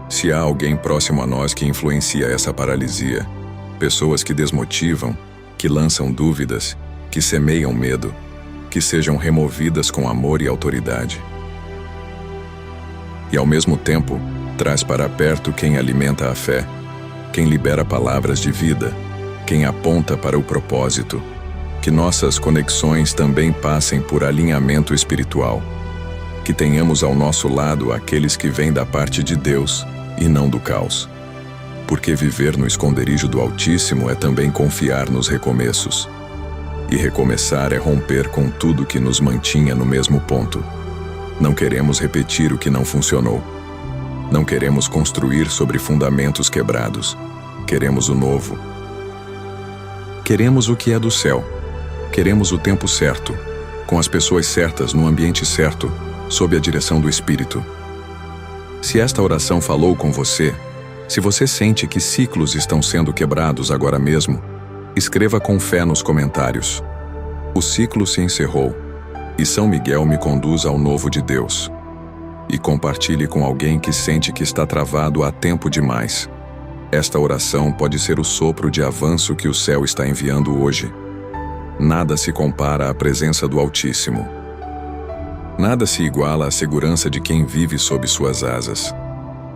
se há alguém próximo a nós que influencia essa paralisia, pessoas que desmotivam, que lançam dúvidas, que semeiam medo, que sejam removidas com amor e autoridade. E ao mesmo tempo, traz para perto quem alimenta a fé, quem libera palavras de vida, quem aponta para o propósito. Que nossas conexões também passem por alinhamento espiritual. Que tenhamos ao nosso lado aqueles que vêm da parte de Deus e não do caos. Porque viver no esconderijo do Altíssimo é também confiar nos recomeços. E recomeçar é romper com tudo que nos mantinha no mesmo ponto. Não queremos repetir o que não funcionou. Não queremos construir sobre fundamentos quebrados. Queremos o novo. Queremos o que é do céu. Queremos o tempo certo, com as pessoas certas no ambiente certo, sob a direção do Espírito. Se esta oração falou com você, se você sente que ciclos estão sendo quebrados agora mesmo, escreva com fé nos comentários. O ciclo se encerrou, e São Miguel me conduz ao novo de Deus. E compartilhe com alguém que sente que está travado há tempo demais. Esta oração pode ser o sopro de avanço que o céu está enviando hoje. Nada se compara à presença do Altíssimo. Nada se iguala à segurança de quem vive sob suas asas.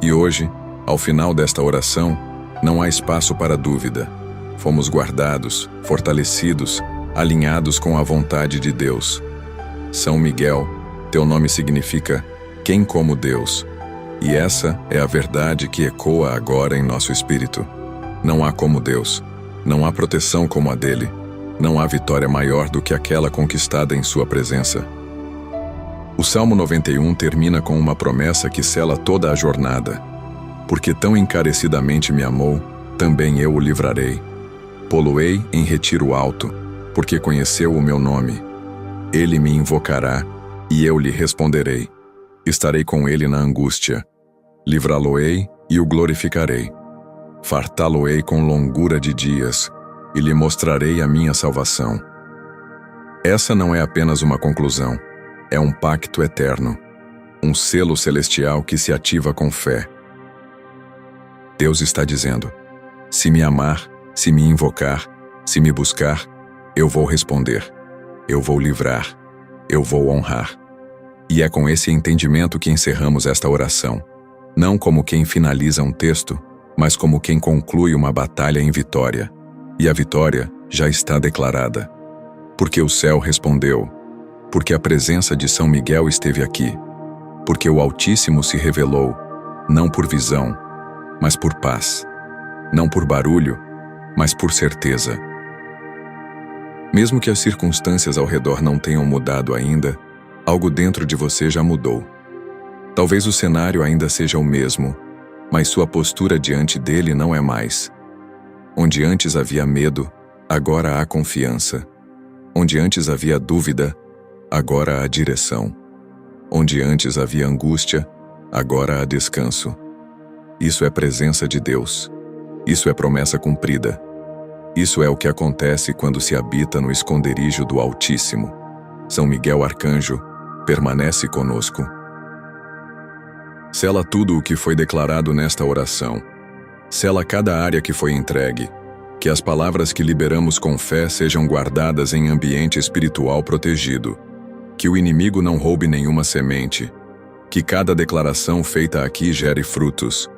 E hoje, ao final desta oração, não há espaço para dúvida. Fomos guardados, fortalecidos, alinhados com a vontade de Deus. São Miguel, teu nome significa quem como Deus. E essa é a verdade que ecoa agora em nosso espírito. Não há como Deus. Não há proteção como a dele. Não há vitória maior do que aquela conquistada em sua presença. O Salmo 91 termina com uma promessa que sela toda a jornada. Porque tão encarecidamente me amou, também eu o livrarei. Pô-lo-ei em retiro alto, porque conheceu o meu nome. Ele me invocará, e eu lhe responderei. Estarei com ele na angústia. Livrá-lo-ei e o glorificarei. Fartá-lo-ei com longura de dias, e lhe mostrarei a minha salvação. Essa não é apenas uma conclusão, é um pacto eterno, um selo celestial que se ativa com fé. Deus está dizendo: se me amar, se me invocar, se me buscar, eu vou responder, eu vou livrar, eu vou honrar. E é com esse entendimento que encerramos esta oração, não como quem finaliza um texto, mas como quem conclui uma batalha em vitória. E a vitória já está declarada. Porque o céu respondeu, porque a presença de São Miguel esteve aqui, porque o Altíssimo se revelou, não por visão, mas por paz, não por barulho, mas por certeza. Mesmo que as circunstâncias ao redor não tenham mudado ainda, algo dentro de você já mudou. Talvez o cenário ainda seja o mesmo, mas sua postura diante dele não é mais. Onde antes havia medo, agora há confiança. Onde antes havia dúvida, agora há direção. Onde antes havia angústia, agora há descanso. Isso é presença de Deus. Isso é promessa cumprida. Isso é o que acontece quando se habita no esconderijo do Altíssimo. São Miguel Arcanjo permanece conosco. Sela tudo o que foi declarado nesta oração. Sela cada área que foi entregue. Que as palavras que liberamos com fé sejam guardadas em ambiente espiritual protegido. Que o inimigo não roube nenhuma semente. Que cada declaração feita aqui gere frutos.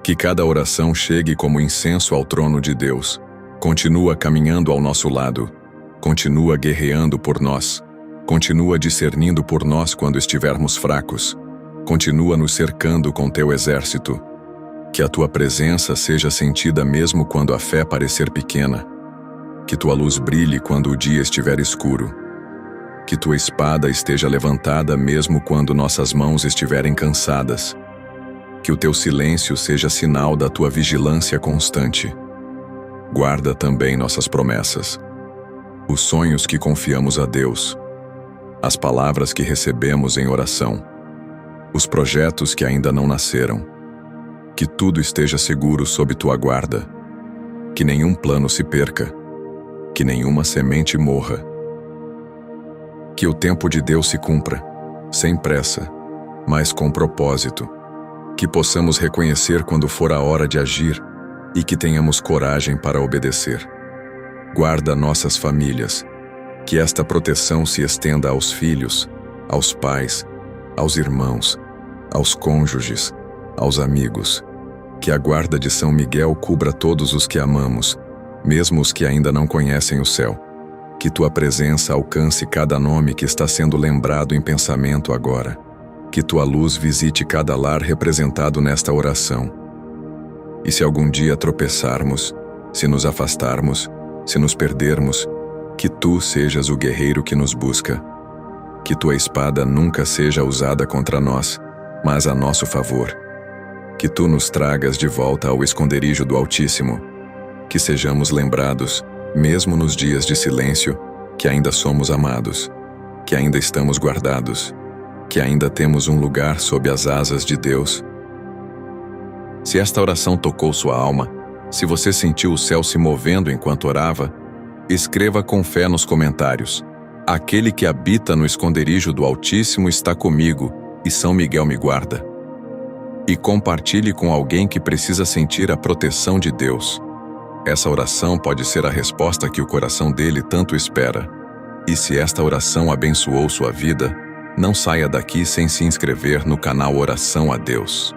Que cada oração chegue como incenso ao trono de Deus. Continua caminhando ao nosso lado. Continua guerreando por nós. Continua discernindo por nós quando estivermos fracos. Continua nos cercando com teu exército. Que a tua presença seja sentida mesmo quando a fé parecer pequena. Que tua luz brilhe quando o dia estiver escuro. Que tua espada esteja levantada mesmo quando nossas mãos estiverem cansadas. Que o teu silêncio seja sinal da tua vigilância constante. Guarda também nossas promessas, os sonhos que confiamos a Deus, as palavras que recebemos em oração, os projetos que ainda não nasceram. Que tudo esteja seguro sob tua guarda. Que nenhum plano se perca. Que nenhuma semente morra. Que o tempo de Deus se cumpra, sem pressa, mas com propósito. Que possamos reconhecer quando for a hora de agir e que tenhamos coragem para obedecer. Guarda nossas famílias. Que esta proteção se estenda aos filhos, aos pais, aos irmãos, aos cônjuges, aos amigos. Que a guarda de São Miguel cubra todos os que amamos, mesmo os que ainda não conhecem o céu. Que tua presença alcance cada nome que está sendo lembrado em pensamento agora. Que tua luz visite cada lar representado nesta oração. E se algum dia tropeçarmos, se nos afastarmos, se nos perdermos, que tu sejas o guerreiro que nos busca. Que tua espada nunca seja usada contra nós, mas a nosso favor. Que tu nos tragas de volta ao esconderijo do Altíssimo. Que sejamos lembrados, mesmo nos dias de silêncio, que ainda somos amados, que ainda estamos guardados, que ainda temos um lugar sob as asas de Deus. Se esta oração tocou sua alma, se você sentiu o céu se movendo enquanto orava, escreva com fé nos comentários: aquele que habita no esconderijo do Altíssimo está comigo, e São Miguel me guarda. E compartilhe com alguém que precisa sentir a proteção de Deus. Essa oração pode ser a resposta que o coração dele tanto espera. E se esta oração abençoou sua vida, não saia daqui sem se inscrever no canal Oração a Deus.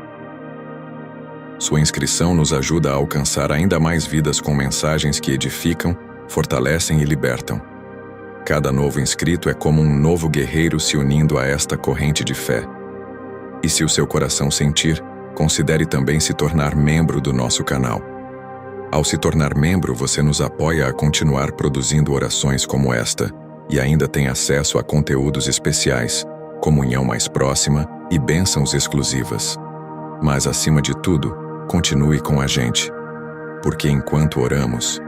Sua inscrição nos ajuda a alcançar ainda mais vidas com mensagens que edificam, fortalecem e libertam. Cada novo inscrito é como um novo guerreiro se unindo a esta corrente de fé. E se o seu coração sentir, considere também se tornar membro do nosso canal. Ao se tornar membro, você nos apoia a continuar produzindo orações como esta, e ainda tem acesso a conteúdos especiais, comunhão mais próxima e bênçãos exclusivas. Mas, acima de tudo, continue com a gente, porque enquanto oramos,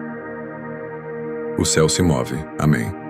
o céu se move. Amém.